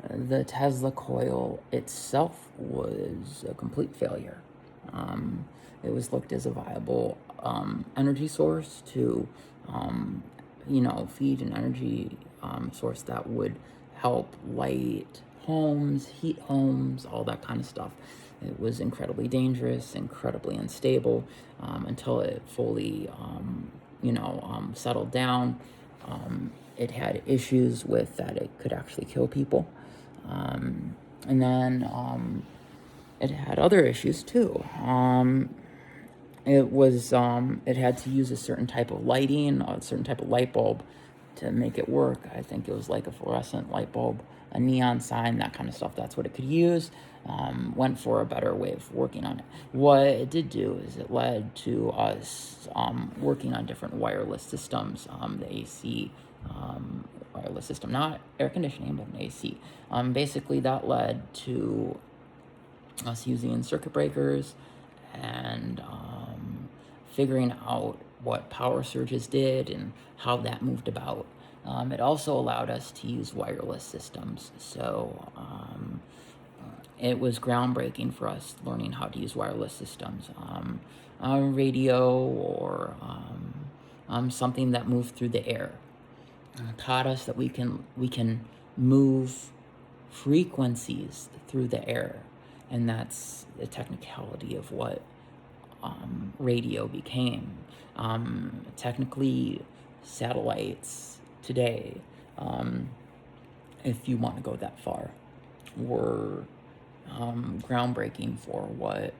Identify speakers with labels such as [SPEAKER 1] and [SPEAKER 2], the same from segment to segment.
[SPEAKER 1] The Tesla coil itself was a complete failure. It was looked as a viable energy source to, feed an energy source that would help light homes, heat homes, all that kind of stuff. It was incredibly dangerous, incredibly unstable, until it fully, settled down. It had issues with that it could actually kill people. And then it had other issues too. It had to use a certain type of lighting, a certain type of light bulb to make it work. I think it was like a fluorescent light bulb, a neon sign, that kind of stuff. That's what it could use. Went for a better way of working on it. What it did do is it led to us working on different wireless systems, the AC wireless system, not air conditioning, but an AC. Basically, that led to us using circuit breakers and figuring out what power surges did and how that moved about. It also allowed us to use wireless systems. So it was groundbreaking for us learning how to use wireless systems. Radio or something that moved through the air taught us that we can move frequencies through the air, and that's the technicality of what radio became. Technically, satellites today, if you want to go that far, were groundbreaking for what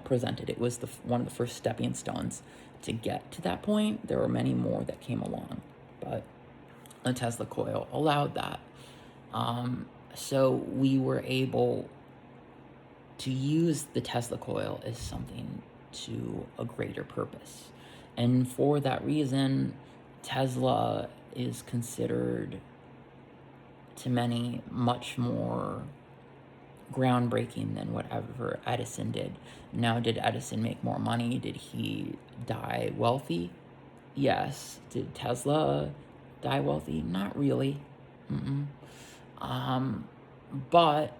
[SPEAKER 1] presented. It was one of the first stepping stones to get to that point. There were many more that came along, but the Tesla coil allowed that. So we were able to use the Tesla coil as something to a greater purpose. And for that reason, Tesla is considered to many much more groundbreaking than whatever Edison did. Now, did Edison make more money? Did he die wealthy? Yes. Did Tesla die wealthy? Not really. But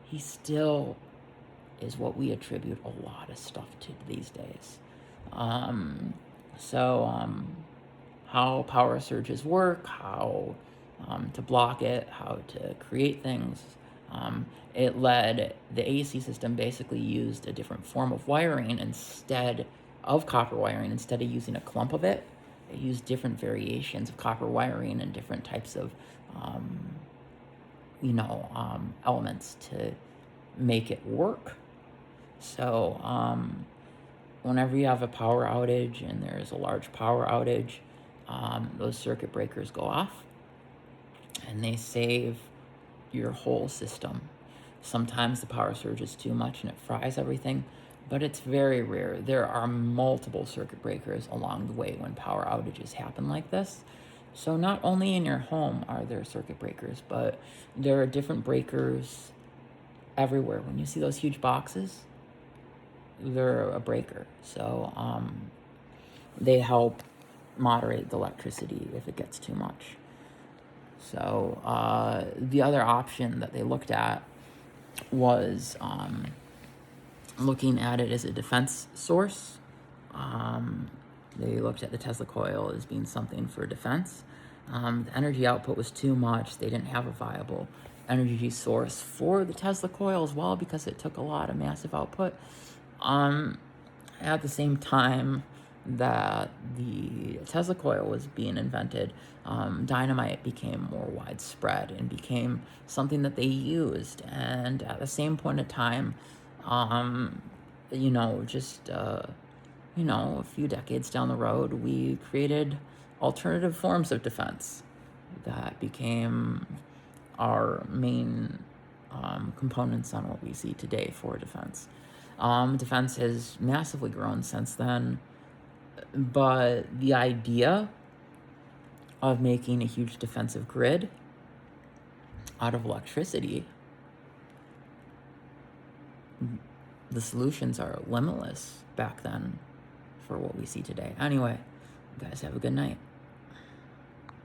[SPEAKER 1] he still is what we attribute a lot of stuff to these days. How power surges work, how to block it, how to create things. It led the AC system basically used a different form of wiring instead of copper wiring. Instead of using a clump of it, it used different variations of copper wiring and different types of elements to make it work. So whenever you have a power outage and there's a large power outage, those circuit breakers go off and they save your whole system. Sometimes the power surge is too much and it fries everything, but it's very rare. There are multiple circuit breakers along the way when power outages happen like this. So not only in your home are there circuit breakers, but there are different breakers everywhere. When you see those huge boxes, they're a breaker. So they help moderate the electricity if it gets too much. So the other option that they looked at was looking at it as a defense source. They looked at the Tesla coil as being something for defense. The energy output was too much. They didn't have a viable energy source for the Tesla coil as well because it took a lot of massive output. At the same time that the Tesla coil was being invented, dynamite became more widespread and became something that they used. And at the same point of time, a few decades down the road, we created alternative forms of defense that became our main components on what we see today for defense. Defense has massively grown since then, but the idea of making a huge defensive grid out of electricity, the solutions are limitless back then for what we see today. Anyway, guys, have a good night.